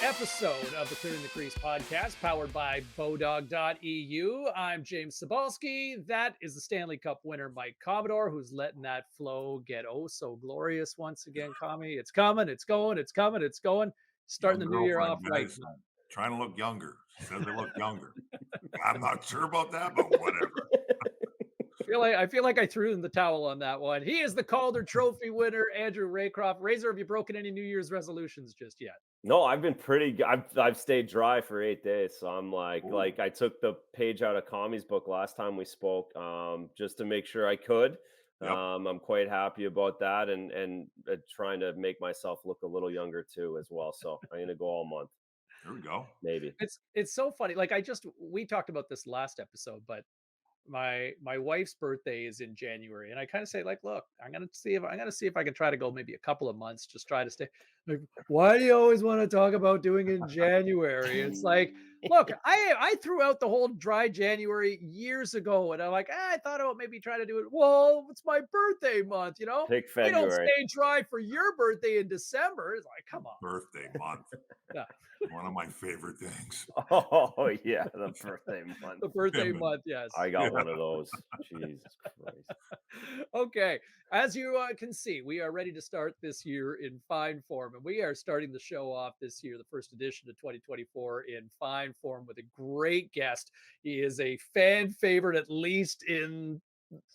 episode of the Clearing the Crease podcast, powered by BODOG.EU. I'm James Cybulski. That is the Stanley Cup winner, Mike Commodore, who's letting that flow get oh so glorious once again, Commie. It's coming, it's going, it's coming, it's going. Starting the new year off right. Trying to look younger. She says they look younger. I'm not sure about that, but whatever. I feel like I threw in the towel on that one. He is the Calder Trophy winner, Andrew Raycroft. Razor, have you broken any New Year's resolutions just yet? No, I've been pretty. I've stayed dry for 8 days, so I'm like I took the page out of Commie's book last time we spoke, just to make sure I could. Yep. I'm quite happy about that, and trying to make myself look a little younger too as well. So I'm gonna go all month. There we go. Maybe it's so funny. Like we talked about this last episode, but my wife's birthday is in January, and I kind of say, like, look, I'm gonna see if I can try to go maybe a couple of months, just try to stay. Like, why do you always want to talk about doing it in January? It's like, look, I threw out the whole dry January years ago, and I'm like, I thought about maybe try to do it. Well, it's my birthday month, you know. pick We don't February. stay dry for your birthday in December. It's like, come on. Birthday month. Yeah. One of my favorite things. Oh yeah, the birthday month. The birthday month, yes. I got one of those. Jesus Christ. Okay, as you can see, we are ready to start this year in fine form, and we are starting the show off this year, the first edition of 2024, in fine form with a great guest. He is a fan favorite, at least in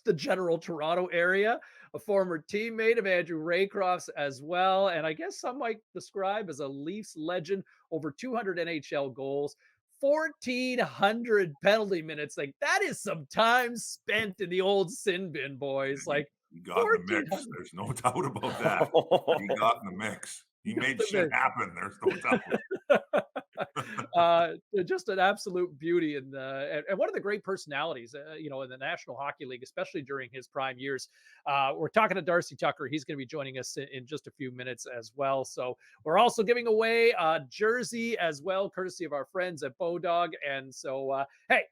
the general Toronto area, a former teammate of Andrew Raycroft's as well, and I guess some might describe as a Leafs legend, over 200 NHL goals, 1,400 penalty minutes. Like, that is some time spent in the old sin bin, boys. Like, he got in the mix. There's no doubt about that. He got in the mix. He made shit happen. There's no doubt. Just an absolute beauty, and one of the great personalities, in the National Hockey League, especially during his prime years. We're talking to Darcy Tucker. He's going to be joining us in just a few minutes as well. So we're also giving away a jersey as well, courtesy of our friends at BODOG. And so, hey,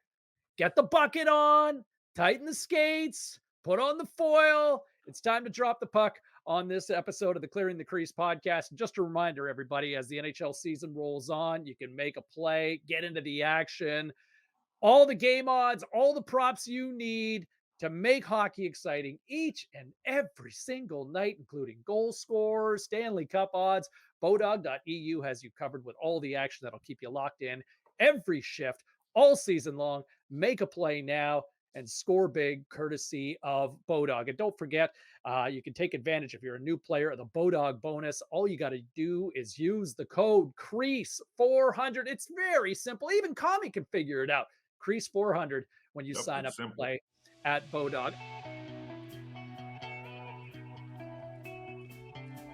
get the bucket on, tighten the skates, put on the foil. It's time to drop the puck on this episode of the Clearing the Crease podcast. Just a reminder, everybody, as the NHL season rolls on, you can make a play, get into the action, all the game odds, all the props you need to make hockey exciting each and every single night, including goal scorers, Stanley Cup odds. BODOG.EU has you covered with all the action that'll keep you locked in every shift all season long. Make a play now and score big, courtesy of BODOG. And don't forget, you can take advantage, if you're a new player, of the BODOG bonus. All you got to do is use the code CREASE400. It's very simple. Even Commie can figure it out. CREASE400 when you sign up to play at BODOG.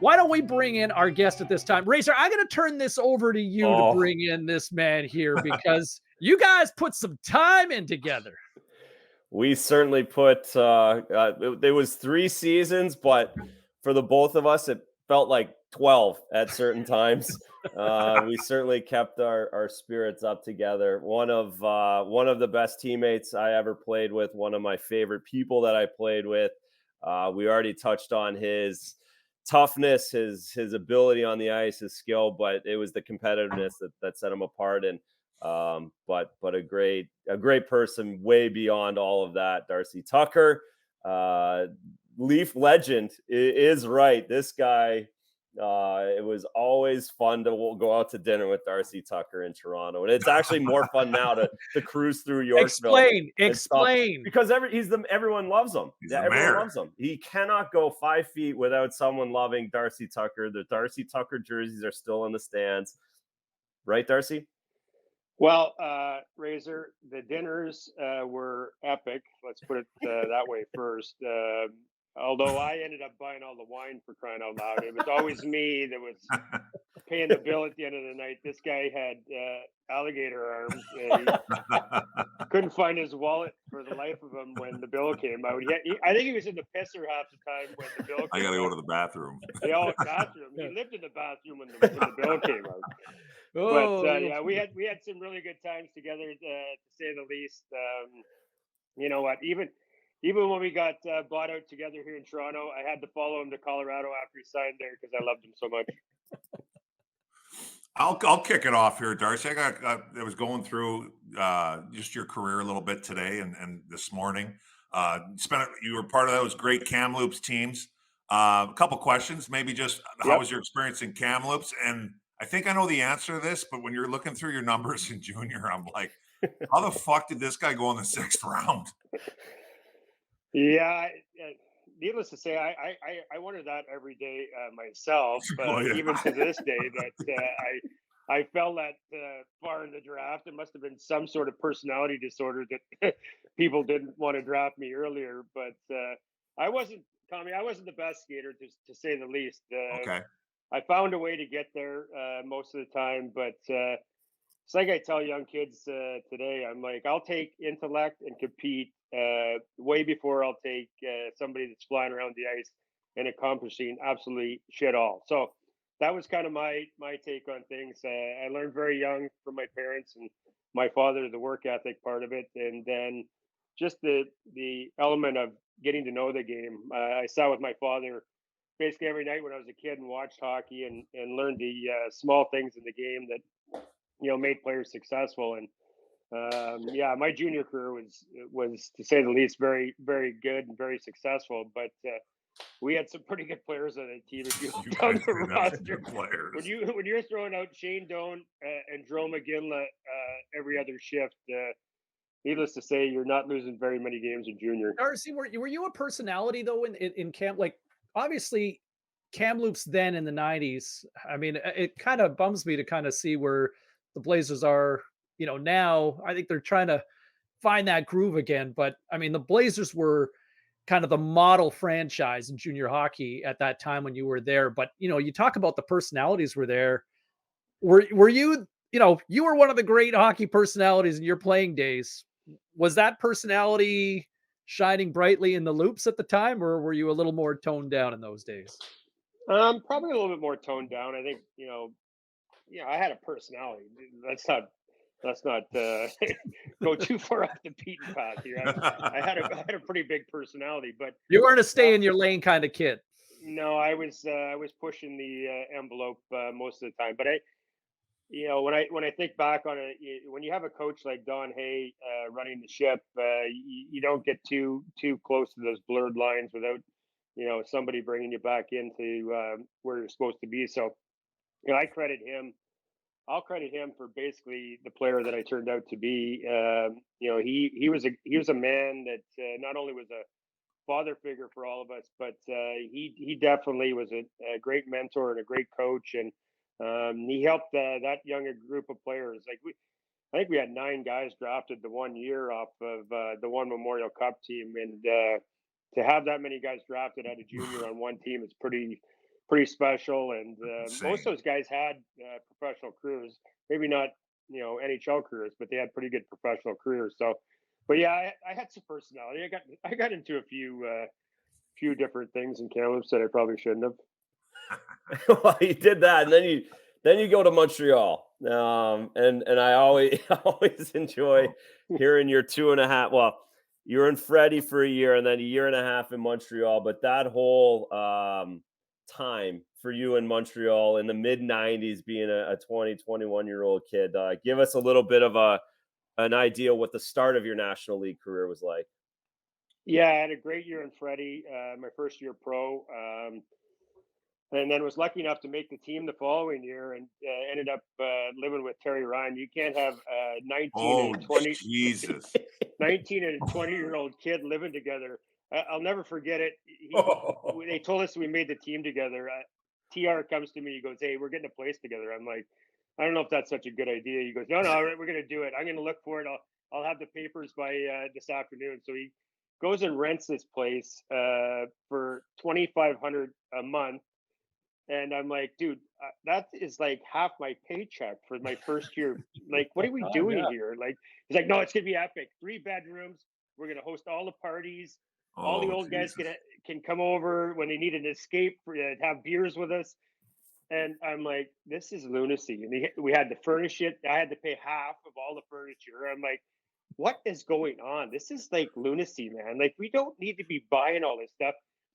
Why don't we bring in our guest at this time? Razor, I'm going to turn this over to you to bring in this man here, because you guys put some time in together. We certainly put, it was 3 seasons, but for the both of us, it felt like 12 at certain times. We certainly kept our spirits up together. One of the best teammates I ever played with, one of my favorite people that I played with. We already touched on his toughness, his ability on the ice, his skill, but it was the competitiveness that set him apart. And but a great person, way beyond all of that. Darcy Tucker, Leaf legend, is right. This guy, it was always fun to go out to dinner with Darcy Tucker in Toronto, and it's actually more fun now to cruise through Yorkville. Explain, because everyone loves him. Everyone loves him. He cannot go 5 feet without someone loving Darcy Tucker. The Darcy Tucker jerseys are still in the stands, right, Darcy? Well, Razor, the dinners were epic. Let's put it that way first. Although I ended up buying all the wine, for crying out loud. It was always me that was paying the bill at the end of the night. This guy had alligator arms. He couldn't find his wallet for the life of him when the bill came out. I think he was in the pisser half the time when the bill came out. I got to go to the bathroom. Bathroom. He lived in the bathroom when the bill came out. But yeah, we had some really good times together, to say the least. You know what? Even when we got bought out together here in Toronto, I had to follow him to Colorado after he signed there because I loved him so much. I'll kick it off here, Darcy. I was going through just your career a little bit today and this morning. You were part of those great Kamloops teams. A couple questions, maybe just how Yep. was your experience in Kamloops? And I think I know the answer to this, but when you're looking through your numbers in junior, I'm like, how the fuck did this guy go in the 6th round? Yeah. Needless to say, I wonder that every day myself, Oh, yeah. even to this day, that I fell that far in the draft. It must have been some sort of personality disorder that people didn't want to draft me earlier. But I wasn't, Tommy. I wasn't the best skater, to say the least. Okay. I found a way to get there most of the time, but it's like I tell young kids today. I'm like, I'll take intellect and compete way before I'll take somebody that's flying around the ice and accomplishing absolutely shit all. So that was kind of my take on things. I learned very young from my parents and my father the work ethic part of it, and then just the element of getting to know the game. I saw with my father basically every night when I was a kid and watched hockey and learned the small things in the game that made players successful. And yeah, my junior career was to say the least very very good and very successful. But we had some pretty good players on the team. If you You look down guys the did have some roster, good players. when you're throwing out Shane Doan and Joe McGinley every other shift, needless to say, you're not losing very many games in junior. Darcy, were you a personality though in camp? Like obviously Kamloops then in the 90s. I mean, it kind of bums me to kind of see where the Blazers are, now. I think they're trying to find that groove again. But I mean, the Blazers were kind of the model franchise in junior hockey at that time when you were there. But you talk about the personalities were there. Were you, you were one of the great hockey personalities in your playing days. Was that personality shining brightly in the loops at the time, or were you a little more toned down in those days? Probably a little bit more toned down. I think I had a personality. Let's not go too far off the beaten path here. I had a pretty big personality, but You weren't a stay uh, in your lane kind of kid. no, I was pushing the envelope most of the time. But when I think back on it, when you have a coach like Don Hay running the ship, you don't get too close to those blurred lines without somebody bringing you back into where you're supposed to be. So I credit him. I'll credit him for basically the player that I turned out to be. He was a man that not only was a father figure for all of us, but he definitely was a great mentor and a great coach, and he helped that younger group of players. I think we had 9 guys drafted the one year off of the one Memorial Cup team, and to have that many guys drafted out of junior on one team is pretty special. And most Insane. of those guys had professional careers, maybe not NHL careers, but they had pretty good professional careers. So, but yeah, I had some personality. I got into a few different things in Kamloops that I probably shouldn't have. Well, you did that, and then you go to Montreal, and I always always enjoy hearing your 2.5. Well, you were in Freddie for a year, and then a year and a half in Montreal. But that whole time for you in Montreal in the mid '90s, being a 20, 21-year-old kid, give us a little bit of an idea what the start of your National League career was like. Yeah, I had a great year in Freddie, my first year pro. And then was lucky enough to make the team the following year, and ended up living with Terry Ryan. You can't have 19 Oh, and 20 Jesus. 19 and a 20-year-old kid living together. I'll never forget it. They told us we made the team together. TR comes to me, he goes, "Hey, we're getting a place together." I'm like, "I don't know if that's such a good idea." He goes, "No, all right, we're going to do it. I'm going to look for it. I'll have the papers by this afternoon." So he goes and rents this place for $2,500 a month. And I'm like, "Dude, that is like half my paycheck for my first year. Like, what are we Oh, doing yeah. here?" Like, he's like, "No, it's gonna be epic. 3 bedrooms. We're gonna host all the parties. All the Oh, old guys Jesus. can come over when they need an escape for have beers with us." And I'm like, "This is lunacy." And we had to furnish it. I had to pay half of all the furniture. I'm like, "What is going on? This is like lunacy, man. Like, we don't need to be buying all this stuff."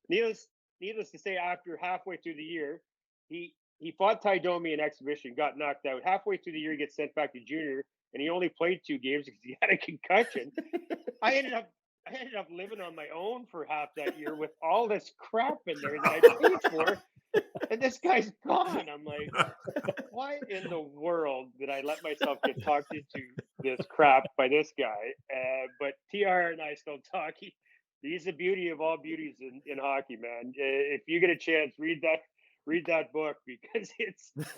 Needless needless to say, after halfway through the year, he he fought Ty Domi in exhibition, got knocked out. Halfway through the year, he gets sent back to junior, and he only played 2 games because he had a concussion. I ended up living on my own for half that year with all this crap in there that I paid for, and this guy's gone. I'm like, why in the world did I let myself get talked into this crap by this guy? But TR and I still talk. He's the beauty of all beauties in hockey, man. If you get a chance, read that book, because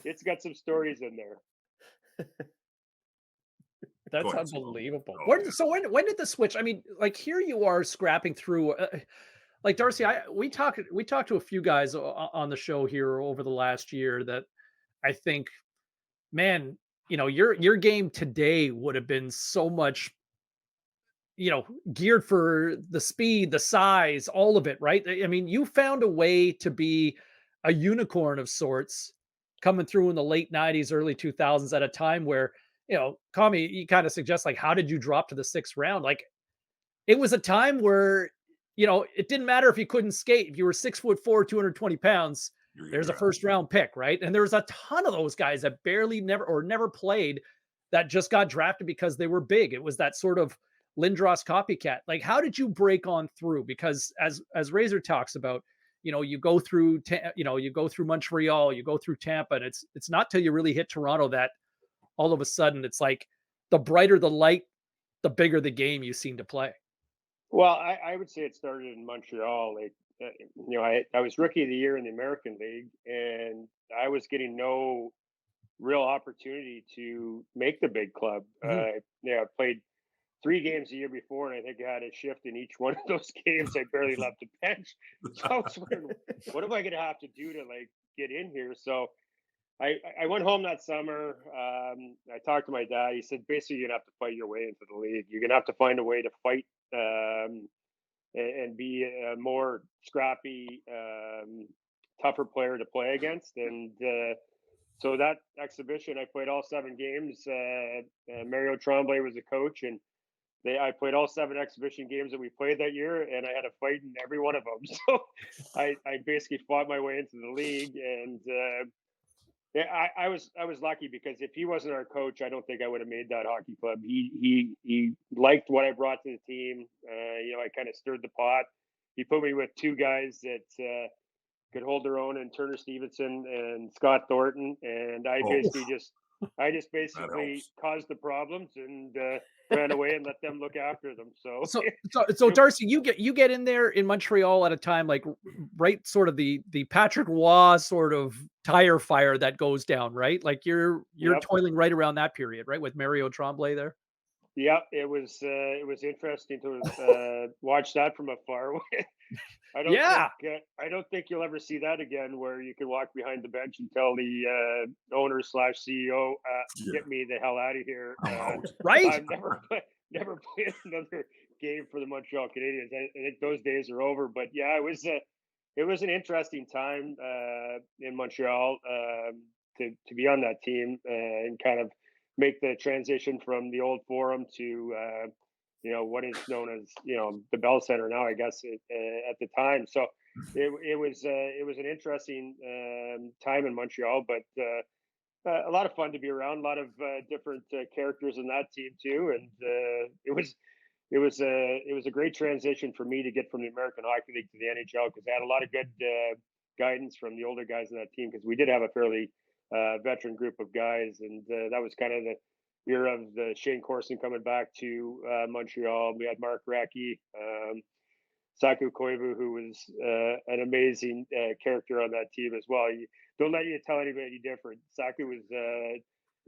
it's got some stories in there. That's unbelievable. Oh, When, yeah. so when did the switch? I mean, like, here you are scrapping through. Like, Darcy, we talked to a few guys on the show here over the last year that I think, man, your game today would have been so much, geared for the speed, the size, all of it, right? I mean, you found a way to be a unicorn of sorts coming through in the late 90s, early 2000s at a time where, Kami, you kind of suggest, like, how did you drop to the 6th round? Like, it was a time where, it didn't matter if you couldn't skate. If you were 6'4", 220 pounds, there's a 1st round pick, right? And there's a ton of those guys that never played, that just got drafted because they were big. It was that sort of Lindros copycat. Like, how did you break on through? Because as Razor talks about, you go through Montreal, you go through Tampa, and it's not till you really hit Toronto that all of a sudden it's like, the brighter the light, the bigger the game you seem to play. Well, I would say it started in Montreal. Like, I was rookie of the year in the American League, and I was getting no real opportunity to make the big club. I played 3 games the year before, and I think I had a shift in each one of those games. I barely left the bench. So I was wondering, what am I going to have to do to, like, get in here? So I went home that summer. I talked to my dad. He said, basically, you're going to have to fight your way into the league. You're going to have to find a way to fight and be a more scrappy, tougher player to play against. And so that exhibition, I played all 7 games. Mario Tremblay was the coach, and I played all 7 exhibition games that we played that year, and I had a fight in every one of them. So I basically fought my way into the league, and yeah, I was lucky, because if he wasn't our coach, I don't think I would have made that hockey club. He liked what I brought to the team. I kind of stirred the pot. He put me with 2 guys that could hold their own, and Turner Stevenson and Scott Thornton, and I just basically caused the problems and ran away and let them look after them. So Darcy, you get in there in Montreal at a time, like, right, sort of the Patrick Roy sort of tire fire that goes down, right? Like, you're Yep. toiling right around that period, right, with Mario Tremblay there. Yeah, it was interesting to watch that from afar. I don't think you'll ever see that again, where you can walk behind the bench and tell the owner / CEO, "Get me the hell out of here." Right? I've never played another game for the Montreal Canadiens. I think those days are over. But yeah, it was an interesting time in Montreal to be on that team and kind of make the transition from the old Forum to what is known as the Bell Center now, I guess, at the time. So it was an interesting time in Montreal, but a lot of fun to be around. A lot of different characters in that team too, and it was a great transition for me to get from the American Hockey League to the NHL, because I had a lot of good guidance from the older guys in that team, because we did have a fairly veteran group of guys, and that was kind of the year of the Shane Corson coming back to Montreal. We had Mark Recchi, Saku Koivu, who was an amazing character on that team as well. Don't let you tell anybody different. Saku was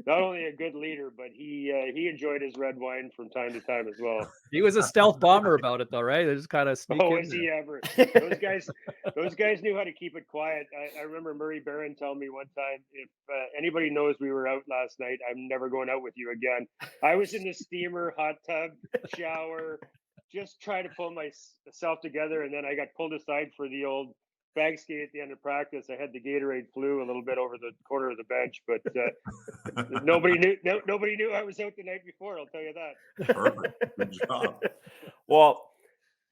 not only a good leader, but he enjoyed his red wine from time to time as well. He was a stealth bomber about it, though, right? They just kind of sneak in. Was he ever? Those guys knew how to keep it quiet. I remember Murray Barron telling me one time, if anybody knows we were out last night, I'm never going out with you again. I was in the steamer, hot tub, shower, just trying to pull myself together, and then I got pulled aside for the old bag skate at the end of practice. I had the Gatorade flu a little bit over the corner of the bench, but nobody knew I was out the night before. I'll tell you that. Perfect. Good job. Well,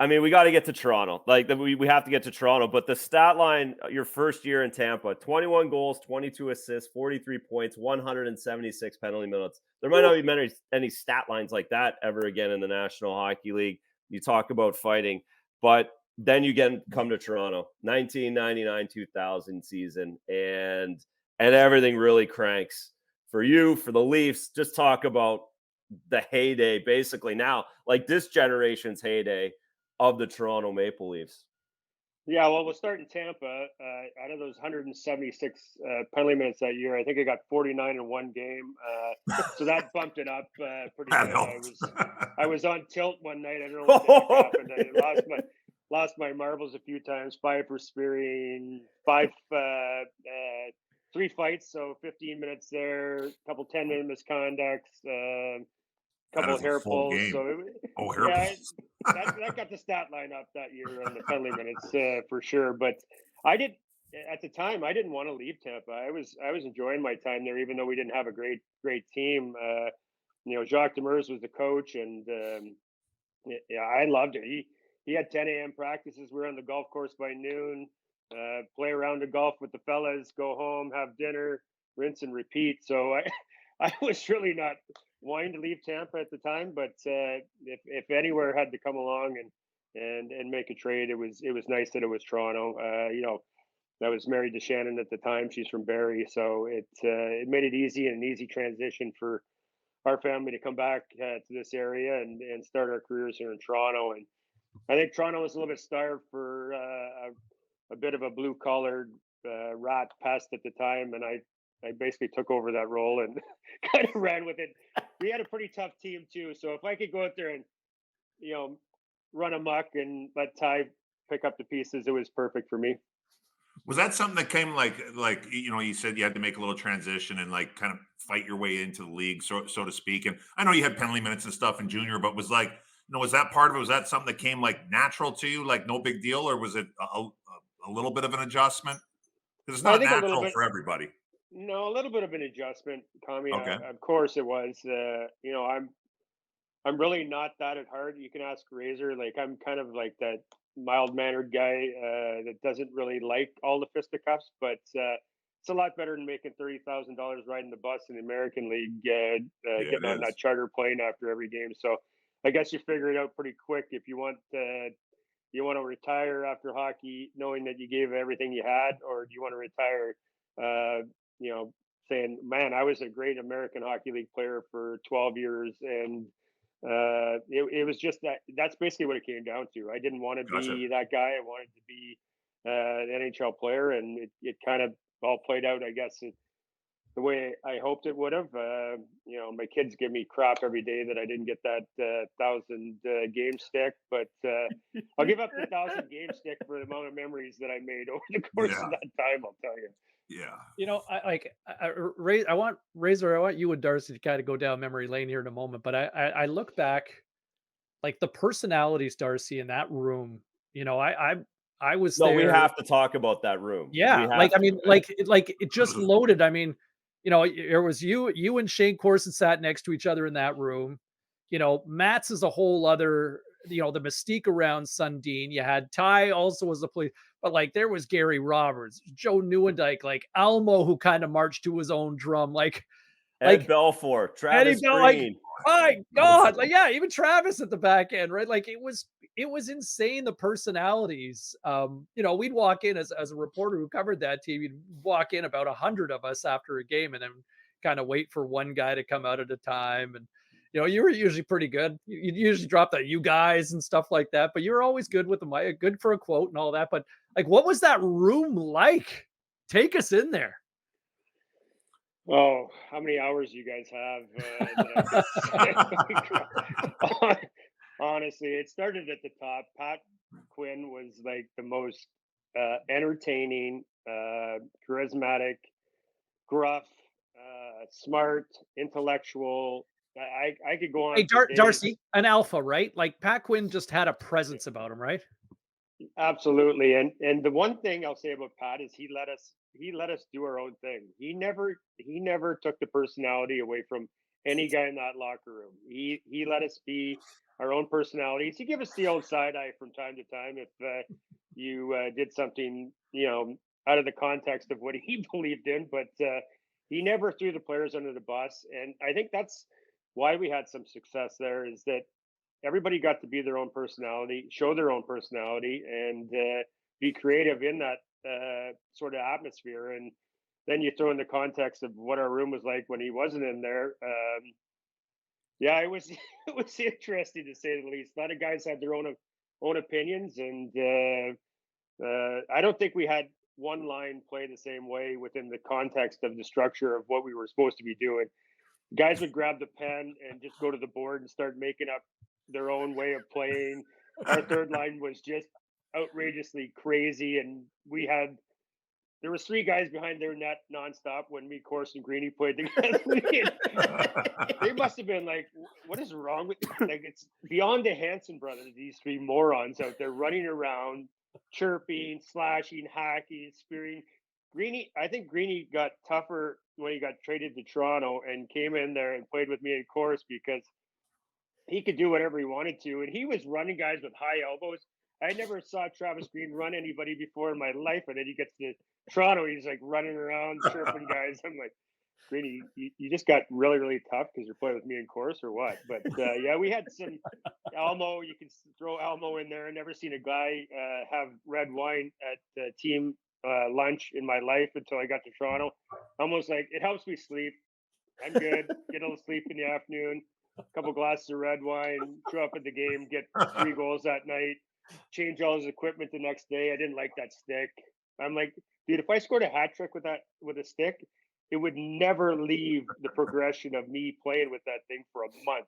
I mean, we got to get to Toronto. Like we have to get to Toronto. But the stat line, your first year in Tampa, 21 goals, 22 assists, 43 points, 176 penalty minutes. There might not be any stat lines like that ever again in the National Hockey League. You talk about fighting, but then you come to Toronto, 1999-2000 season, and everything really cranks for you, for the Leafs. Just talk about the heyday, basically now, like this generation's heyday of the Toronto Maple Leafs. Yeah, well, we'll start in Tampa. Out of those 176 penalty minutes that year, I think I got 49 in one game. So that bumped it up pretty good. I was on tilt one night. I don't know what the heck happened. I lost my marbles a few times. 5 for spearing, 3 fights, so 15 minutes there. A couple 10-minute misconducts. Couple of hair pulls. So that got the stat line up that year on the penalty minutes for sure. But I didn't want to leave Tampa. I was enjoying my time there, even though we didn't have a great team. Jacques Demers was the coach, and I loved it. He had 10 a.m. practices. We were on the golf course by noon. Play around the golf with the fellas, go home, have dinner, rinse and repeat. So I was really not wanting to leave Tampa at the time, but if anywhere had to come along and make a trade, it was nice that it was Toronto. I was married to Shannon at the time. She's from Barrie, so it made it easy and an easy transition for our family to come back to this area and start our careers here in Toronto. And I think Toronto was a little bit starved for a bit of a blue collared rat pest at the time, and I basically took over that role and kind of ran with it. We had a pretty tough team too, so if I could go out there and run amok and let Ty pick up the pieces, it was perfect for me. Was that something that came like you said you had to make a little transition and like kind of fight your way into the league, so to speak? And I know you had penalty minutes and stuff in junior, but was like, was that part of it? Was that something that came like natural to you, like no big deal, or was it a little bit of an adjustment? Because it's not natural for everybody. No, a little bit of an adjustment, Tommy. Okay. Of course it was. I'm really not that at heart. You can ask Razor. Like, I'm kind of like that mild-mannered guy that doesn't really like all the fisticuffs, but it's a lot better than making $30,000 riding the bus in the American League, getting on that charter plane after every game. So I guess you figure it out pretty quick. If you want to retire after hockey, knowing that you gave everything you had, or do you want to retire, saying, man, I was a great American Hockey League player for 12 years. And it was just that's basically what it came down to. I didn't want to be that guy. I wanted to be an NHL player, and it kind of all played out, I guess, the way I hoped it would have. My kids give me crap every day that I didn't get that 1,000 game stick, but I'll give up the 1,000 game stick for the amount of memories that I made over the course of that time, I'll tell you. Yeah. I want Razor, I want you and Darcy to kind of go down memory lane here in a moment, but I look back, like the personalities, Darcy, in that room. I was there. We have to talk about that room. Yeah, it just loaded. I mean, it was you and Shane Corson sat next to each other in that room. Matt's is a whole other, the mystique around Sundin. You had Ty also was the police, but like there was Gary Roberts, Joe Nieuwendyk, like Almo, who kind of marched to his own drum, Ed Belfour, Travis Green. My God, even Travis at the back end, right? Like it was insane, the personalities. We'd walk in as a reporter who covered that team. You'd walk in about 100 of us after a game, and then kind of wait for one guy to come out at a time. And you were usually pretty good. You'd usually drop the "you guys" and stuff like that, but you were always good with the mic, good for a quote and all that. But like, what was that room like? Take us in there. Oh, how many hours you guys have? Honestly, it started at the top. Pat Quinn was like the most entertaining, charismatic, gruff, smart, intellectual. I could go on. Hey, Darcy, an alpha, right? Like Pat Quinn just had a presence about him, right? Absolutely. And the one thing I'll say about Pat is he let us do our own thing. He never took the personality away from any guy in that locker room. He let us be our own personalities. He give us the old side eye from time to time if you did something, out of the context of what he believed in, but he never threw the players under the bus. And I think that's why we had some success there, is that everybody got to be their own personality, show their own personality, and be creative in that sort of atmosphere. And then you throw in the context of what our room was like when he wasn't in there. Yeah, it was it was interesting to say the least. A lot of guys had their own opinions, and I don't think we had one line play the same way within the context of the structure of what we were supposed to be doing. Guys would grab the pen and just go to the board and start making up their own way of playing. Our third line was just outrageously crazy, and there was 3 guys behind their net nonstop when me, Corse, and Greeny played together. They must have been like, "What is wrong with?" Like, it's beyond the Hanson brothers. These 3 morons out there running around, chirping, slashing, hacking, spearing. I think Greeny got tougher when he got traded to Toronto and came in there and played with me in Corse because he could do whatever he wanted to, and he was running guys with high elbows. I never saw Travis Green run anybody before in my life, and then he gets to Toronto, he's like running around, chirping guys. I'm like, Greeny, you just got really, really tough because you're playing with me in Corse or what? But yeah, we had some Almo. You can throw Almo in there. I've never seen a guy have red wine at team lunch in my life until I got to Toronto. Almost like, it helps me sleep. I'm good. Get a little sleep in the afternoon. A couple glasses of red wine. Show up at the game. Get 3 goals that night. Change all his equipment the next day. I didn't like that stick. I'm like, dude, if I scored a hat trick with a stick, it would never leave the progression of me playing with that thing for a month.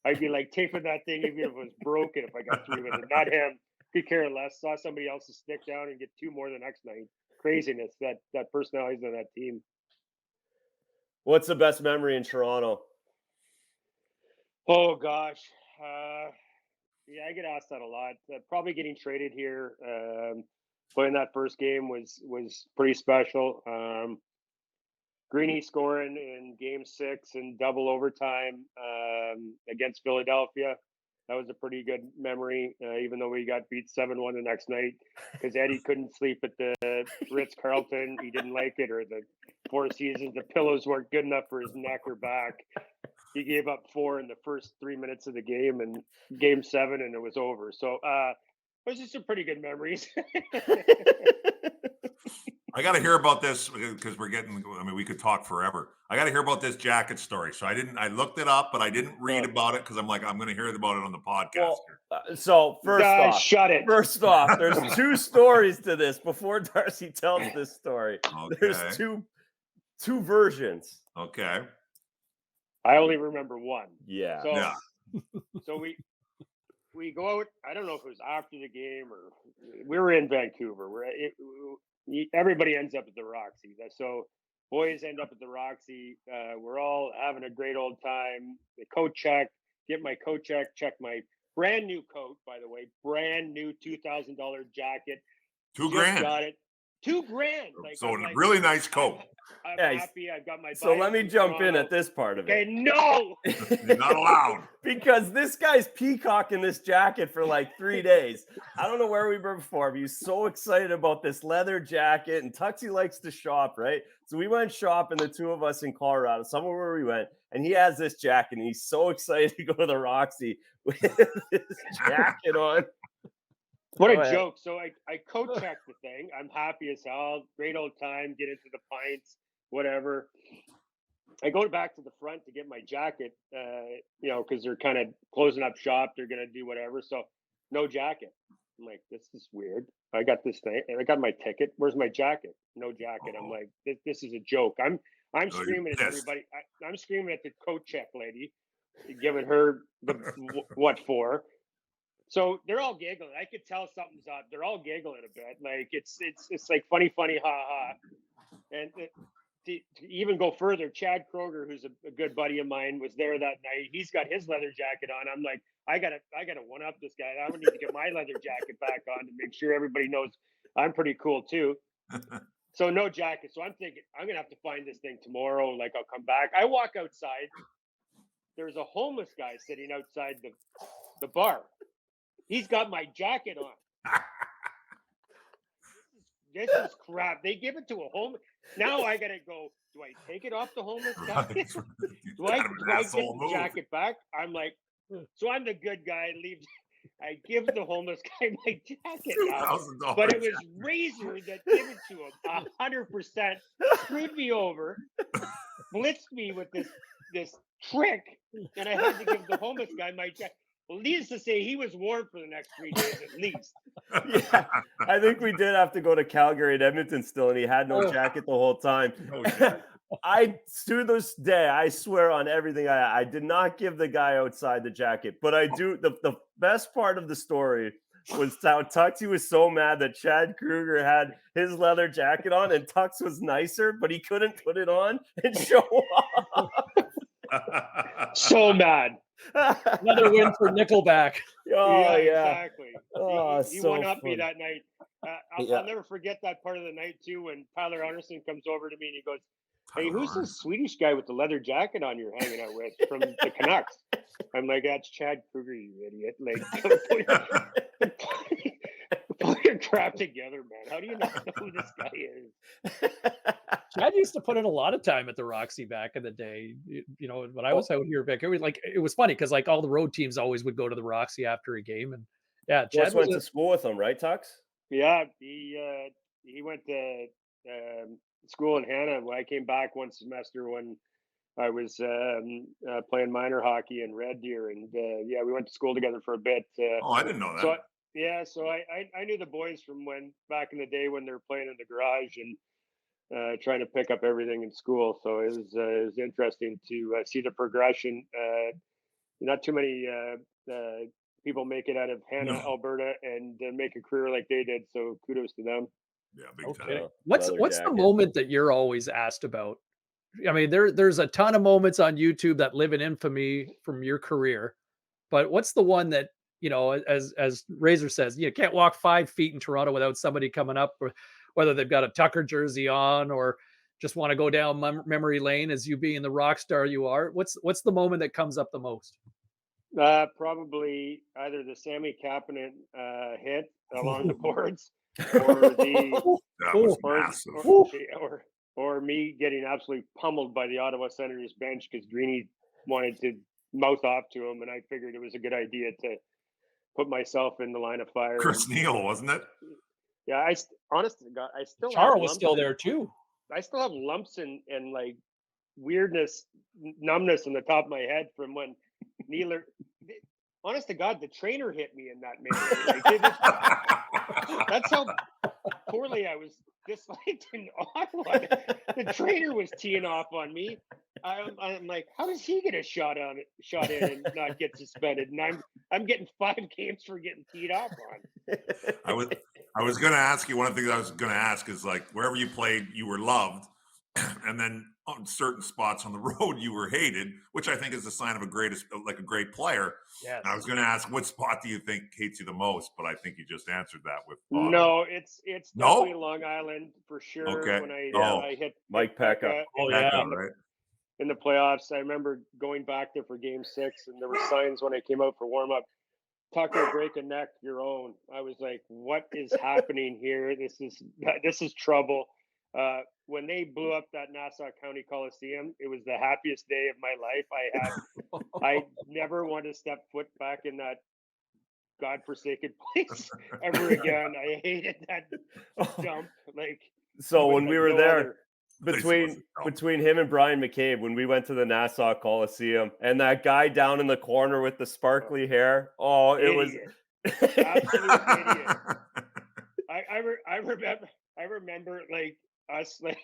I'd be like taping that thing even if it was broken if I got 3 with it. Not him. Could care less. Saw somebody else's stick down and get 2 more the next night. Craziness, that personalities on that team. What's the best memory in Toronto? Oh gosh. Yeah, I get asked that a lot. Probably getting traded here. Playing that first game was pretty special. Greeny scoring in Game 6 in double overtime against Philadelphia. That was a pretty good memory, even though we got beat 7-1 the next night because Eddie couldn't sleep at the Ritz-Carlton. He didn't like it, or the Four Seasons. The pillows weren't good enough for his neck or back. He gave up 4 in the first 3 minutes of the game, and Game 7, and it was over. So those are some pretty good memories. I got to hear about this because we could talk forever. I got to hear about this jacket story. So I looked it up, but I didn't read about it because I'm like, I'm going to hear about it on the podcast. Well, so first off, shut it. First off, there's 2 stories to this before Darcy tells this story. Okay. There's two versions. Okay. I only remember one. Yeah. So, yeah. So we go out. I don't know if it was after the game or we were in Vancouver. Everybody ends up at the Roxy. So boys end up at the Roxy. We're all having a great old time. The coat check. Get my coat check. Check my brand new coat. By the way, brand new $2,000 jacket. $2,000. Got it. $2,000. So a really nice coat. I'm happy. I've got my. So let me jump in at this part of it. Okay, no. You're not allowed. Because this guy's peacocking this jacket for like 3 days. I don't know where we were before, but he was so excited about this leather jacket. And Tuxie likes to shop, right? So we went shopping, the 2 of us in Colorado, somewhere where we went, and he has this jacket, and he's so excited to go to the Roxy with this jacket on. What a joke. So I coat check the thing. I'm happy as hell. Great old time. Get into the pints, whatever. I go back to the front to get my jacket, because they're kind of closing up shop. They're going to do whatever. So no jacket. I'm like, this is weird. I got this thing. I got my ticket. Where's my jacket? No jacket. I'm like, this is a joke. I'm screaming at everybody. I'm screaming at the coat check lady, giving her the what for. So they're all giggling. I could tell something's up. They're all giggling a bit. Like it's like funny, ha ha. And to even go further, Chad Kroger, who's a good buddy of mine, was there that night. He's got his leather jacket on. I'm like, I gotta one up this guy. I would need to get my leather jacket back on to make sure everybody knows I'm pretty cool too. So no jacket. So I'm thinking I'm gonna have to find this thing tomorrow. Like I'll come back. I walk outside. There's a homeless guy sitting outside the bar. He's got my jacket on. This is crap. They give it to a homeless. Now I gotta go. Do I take it off the homeless guy? Right. do I get Asshole the move. jacket back? I'm like, so I'm the good guy. I give the homeless guy my jacket now. $2,000 But it was Razor that gave it to him. 100% screwed me over, blitzed me with this trick, and I had to give the homeless guy my jacket. Well, needless to say, he was warm for the next 3 days at least. Yeah, I think we did have to go to Calgary and Edmonton still, and he had no jacket the whole time. To this day, I swear on everything, I did not give the guy outside the jacket, but I do. The best part of the story was how Tuxie was so mad that Chad Kruger had his leather jacket on, and Tux was nicer, but he couldn't put it on and show off. So mad. Another win for Nickelback. Oh, yeah. Exactly. Oh, he so went up me funny. that night. I'll never forget that part of the night too, when Tyler Anderson comes over to me and he goes, "Hey, who's this Swedish guy with the leather jacket on you're hanging out with from the Canucks?" I'm like, "That's Chad Kruger, you idiot." Like, put your crap together, man. How do you not know who this guy is? Chad used to put in a lot of time at the Roxy back in the day. You know, when I was out here back, it was funny because like all the road teams always would go to the Roxy after a game, and yeah, Chad Just went to school with him, right, Tux? Yeah, he went to school in Hannah. When I came back one semester when I was playing minor hockey in Red Deer, and yeah, we went to school together for a bit. I didn't know that. So I knew the boys from when back in the day when they were playing in the garage and trying to pick up everything in school. So it was interesting to see the progression. Not too many people make it out of Hannah, Alberta, and make a career like they did. So kudos to them. Yeah, big time. What's the moment that you're always asked about? I mean, there's a ton of moments on YouTube that live in infamy from your career, but what's the one that, you know, as Razor says, you can't walk 5 feet in Toronto without somebody coming up, or whether they've got a Tucker jersey on or just want to go down memory lane as you being the rock star you are. What's the moment that comes up the most? Probably either the Sammy Kapanen hit along the boards, or the that was massive. or me getting absolutely pummeled by the Ottawa Senators bench because Greeny wanted to mouth off to him, and I figured it was a good idea to put myself in the line of fire. Chris Neal, wasn't it? Yeah, honest to God, I still Char was still there too. I still have lumps and like weirdness, numbness in the top of my head from when Nealer. Honest to God, the trainer hit me in that manner. Like, that's how poorly I was disliked in Ottawa. The trainer was teeing off on me. I'm like, how does he get a shot in and not get suspended? And I'm getting 5 games for getting teed off on. I was going to ask you, one of the things I was going to ask is, like, wherever you played, you were loved, and then on certain spots on the road you were hated, which I think is a sign of a great player. Yes. And I was going to ask, what spot do you think hates you the most? But I think you just answered that with Ottawa. No, it's definitely Long Island for sure. Okay. When I hit Mike Pekka. Right. In the playoffs, I remember going back there for Game 6, and there were signs when I came out for warm up. Tucker, break a neck, your own. I was like, what is happening here? This is trouble. When they blew up that Nassau County Coliseum, it was the happiest day of my life. I never want to step foot back in that godforsaken place ever again. I hated that dump. Like, so when we were there, between him and Brian McCabe, when we went to the Nassau Coliseum, and that guy down in the corner with the sparkly hair, it was absolute idiot. I remember like us like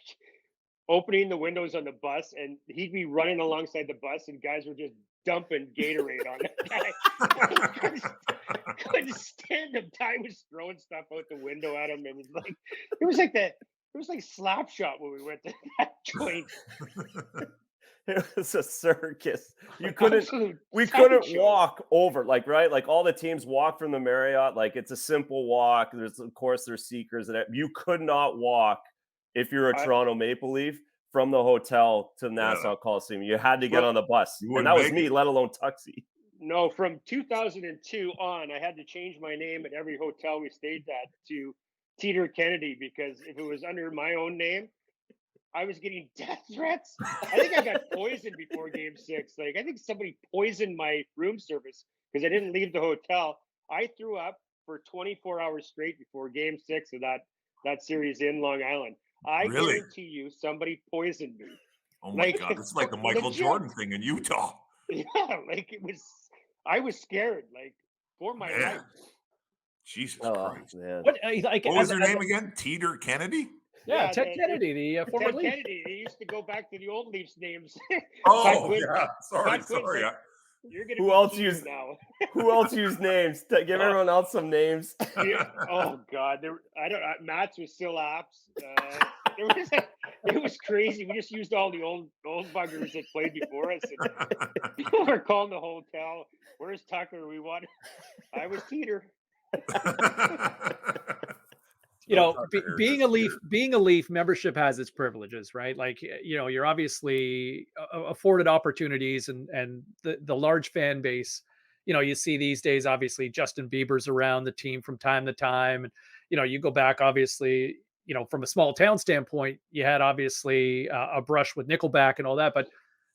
opening the windows on the bus, and he'd be running alongside the bus, and guys were just dumping Gatorade on that guy. I couldn't stand him. Ty was throwing stuff out the window at him. It was like Slapshot when we went to that joint. It was a circus. We couldn't walk over, like, right? Like, all the teams walk from the Marriott. Like, it's a simple walk. There's seekers, and you could not walk if you're a Toronto Maple Leaf from the hotel to Nassau Coliseum. You had to get on the bus, and that was me, let alone Tuxie. No, from 2002 on, I had to change my name at every hotel we stayed at to Teeter Kennedy, because if it was under my own name, I was getting death threats. I think I got poisoned before Game 6. Like, I think somebody poisoned my room service because I didn't leave the hotel. I threw up for 24 hours straight before Game 6 of that series in Long Island. I Really? guarantee you, somebody poisoned me. Oh my Like, God, it's like the Michael legit. Jordan thing in Utah. Yeah, like it was. I was scared, like, for my Man. life. Jesus Oh Christ. man. Like, What was your name again? Teeter Kennedy? Yeah, Ted the- Kennedy, the former Ted Leaf. Kennedy. They used to go back to the old Leafs names. Oh, Quinn- yeah. Sorry. Todd Quinn's like, Yeah. You're gonna Who be else Teeter used- now. Who else used names? Give everyone else some names. Yeah. Oh God, I don't. Matt's was still apps. It was crazy. We just used all the old buggers that played before us, and people were calling the hotel. Where's Tucker? I was Teeter. You know, Tucker here, being just a Leaf membership has its privileges, right? Like, you know, you're obviously afforded opportunities, and the large fan base. You know, you see these days, obviously Justin Bieber's around the team from time to time, and you know, you go back, obviously, you know, from a small town standpoint, you had obviously a brush with Nickelback and all that, but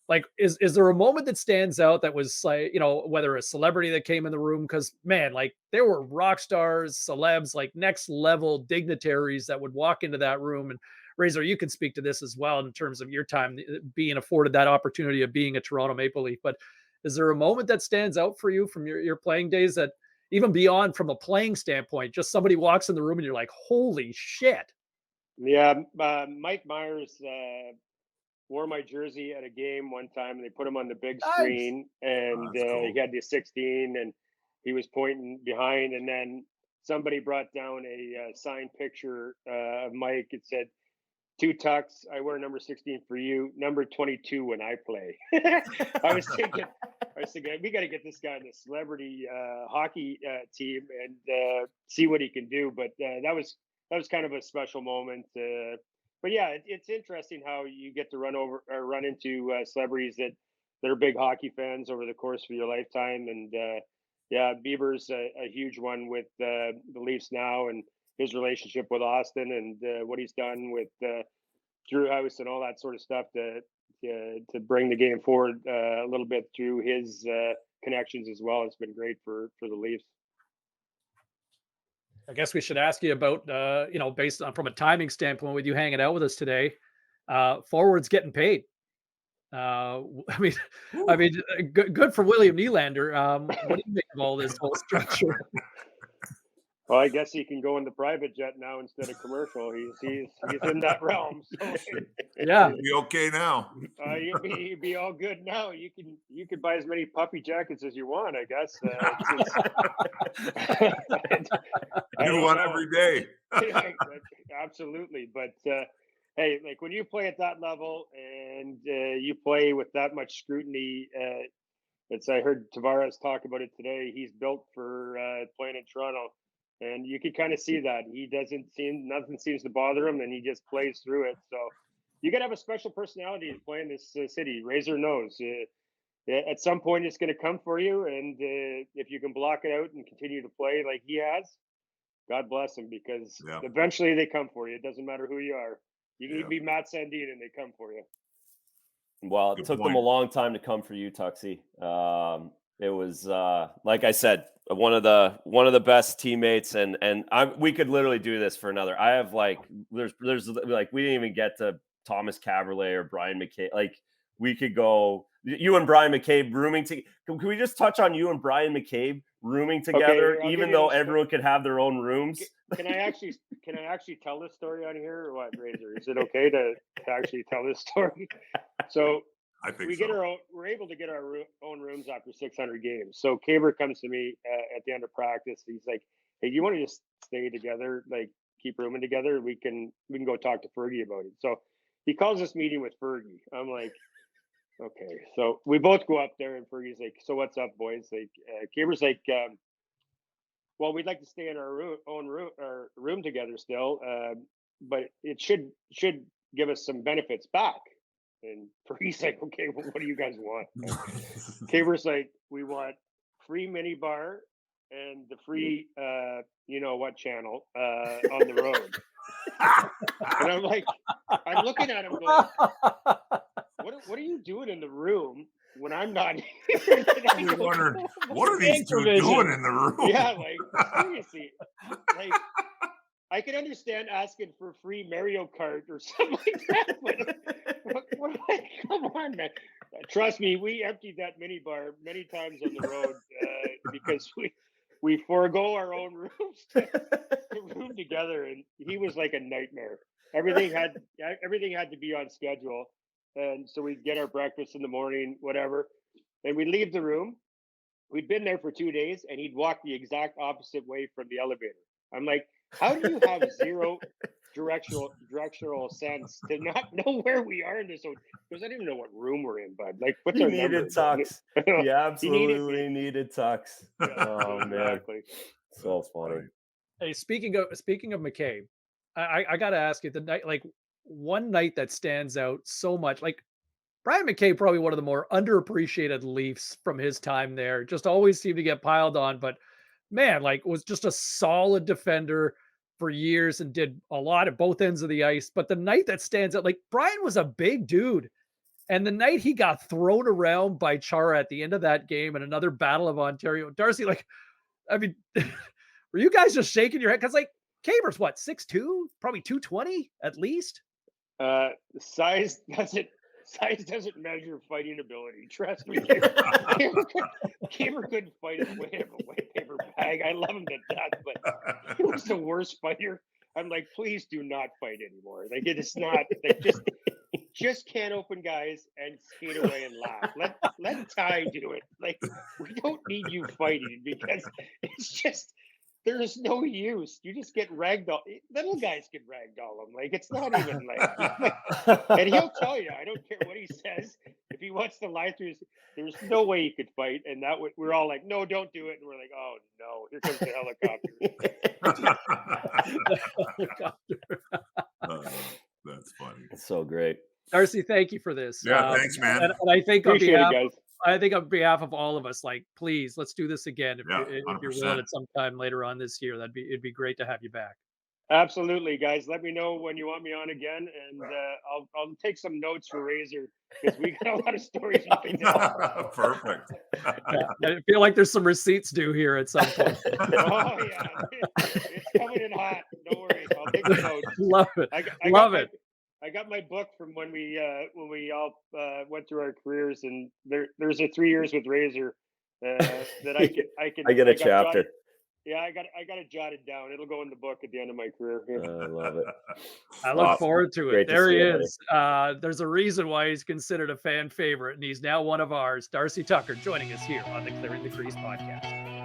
like, is there a moment that stands out that was like, you know, whether a celebrity that came in the room? Because man, like there were rock stars, celebs, like next level dignitaries that would walk into that room. And Razor, you can speak to this as well in terms of your time being afforded that opportunity of being a Toronto Maple Leaf. But is there a moment that stands out for you from your playing days, that even beyond from a playing standpoint, just somebody walks in the room and you're like, holy shit? Yeah, Mike Myers wore my jersey at a game one time, and they put him on the big Nice. screen, and that's cool. he had the 16, and he was pointing behind, and then somebody brought down a signed picture of Mike. It said, "Two tucks. I wear number 16 for you. Number 22 when I play." I was thinking, we got to get this guy in the celebrity hockey team and see what he can do. But that was kind of a special moment. But yeah, it's interesting how you get to run into celebrities that are big hockey fans over the course of your lifetime. And yeah, Bieber's a huge one with the Leafs now, and his relationship with Austin, and what he's done with Drew House and all that sort of stuff to bring the game forward a little bit through his connections as well. It's been great for the Leafs. I guess we should ask you about, you know, based on from a timing standpoint, with you hanging out with us today, forwards getting paid. I mean, good for William Nylander. What do you make of all this whole structure? Well, I guess he can go in the private jet now instead of commercial. He's in that realm. So Yeah, Be okay now. you'd be all good now. You can buy as many puppy jackets as you want, I guess. New one every day. Yeah, absolutely. But hey, like when you play at that level and you play with that much scrutiny, I heard Tavares talk about it today. He's built for playing in Toronto, and you can kind of see that nothing seems to bother him, and he just plays through it. So you got to have a special personality to play in this city. Razor knows. At some point, it's going to come for you, and if you can block it out and continue to play like he has, God bless him, because eventually they come for you. It doesn't matter who you are. You can even be Matt Sandin, and they come for you. Well, it took them a long time to come for you, Tuxie. It was like I said, one of the best teammates, and we could literally do this for another. I have there's like we didn't even get to Thomas Caberlet or Brian McCabe. Like we could go you and Brian McCabe rooming together. Can we just touch on you and Brian McCabe rooming together, even though everyone could have their own rooms? Can I actually tell this story on here, or what, Razor? Is it okay to actually tell this story? So I think we're able to get our own rooms after 600 games. So Caber comes to me at the end of practice. He's like, "Hey, you want to just stay together, like keep rooming together? We can go talk to Fergie about it." So he calls this meeting with Fergie. I'm like, okay. So we both go up there, and Fergie's like, "So what's up, boys?" Like Caber's like, "Well, we'd like to stay in our own room together still, but it should give us some benefits back." And Fergie's like, "Okay, well, what do you guys want?" Caber's like, "We want free mini bar and the free, you know what channel on the road. And I'm like, I'm looking at him going, what are you doing in the room when I'm not here? You're wondering, what are these two doing in the room? Yeah, like seriously, like I could understand asking for free Mario Kart or something like that, but come on, man. Trust me, we emptied that mini bar many times on the road because we forego our own rooms to room together, and he was like a nightmare. Everything had to be on schedule, and so we'd get our breakfast in the morning, whatever, and we'd leave the room. We'd been there for 2 days, and he'd walk the exact opposite way from the elevator. I'm like, how do you have zero directional sense to not know where we are in this hotel? Because I didn't even know what room we're in, bud. Like, what's our number? Tux. He absolutely needed Tux. Yeah, oh man, exactly. So funny. Hey, speaking of McCabe, I got to ask you, the night, like one night that stands out so much, like Brian McCabe, probably one of the more underappreciated Leafs from his time there. Just always seemed to get piled on, but man, like was just a solid defender for years and did a lot at both ends of the ice. But the night that stands out, like Brian was a big dude. And the night he got thrown around by Chara at the end of that game and another Battle of Ontario, Darcy, like, I mean, were you guys just shaking your head? Because like Caber's what, 6'2", probably 220 at least? Size doesn't measure fighting ability. Trust me. Caber couldn't fight his way out of a white paper bag. I love him to death, but he was the worst fighter. I'm like, please do not fight anymore. Like it is not. They just can't open guys and skate away and laugh. Let Ty do it. Like we don't need you fighting because it's just there's no use. You just get ragdoll. Little guys get ragdoll him. Like it's not even like and he'll tell you. I don't care what he says. If he wants to lie through, there's no way he could fight. And that we're all like, no, don't do it. And we're like, oh no, here comes the helicopter. That's funny. It's so great. Darcy, thank you for this. Yeah, thanks, man. And I think Appreciate it, guys. I think on behalf of all of us, like, please, let's do this again. If you're 100%. willing at some time later on this year, it'd be great to have you back. Absolutely, guys. Let me know when you want me on again, and I'll take some notes for Razor because we got a lot of stories we can tell. Perfect. I feel like there's some receipts due here at some point. Oh yeah, it's coming in hot. No worries, I'll take the notes. Love it. I got my book from when we all went through our careers, and there's a 3 years with Razor that I can. I get a chapter. Yeah, I got it jotted down. It'll go in the book at the end of my career. I love it. I look forward to it. Great to There he see you, is. There's a reason why he's considered a fan favorite, and he's now one of ours. Darcy Tucker joining us here on the Clearing the Crease podcast.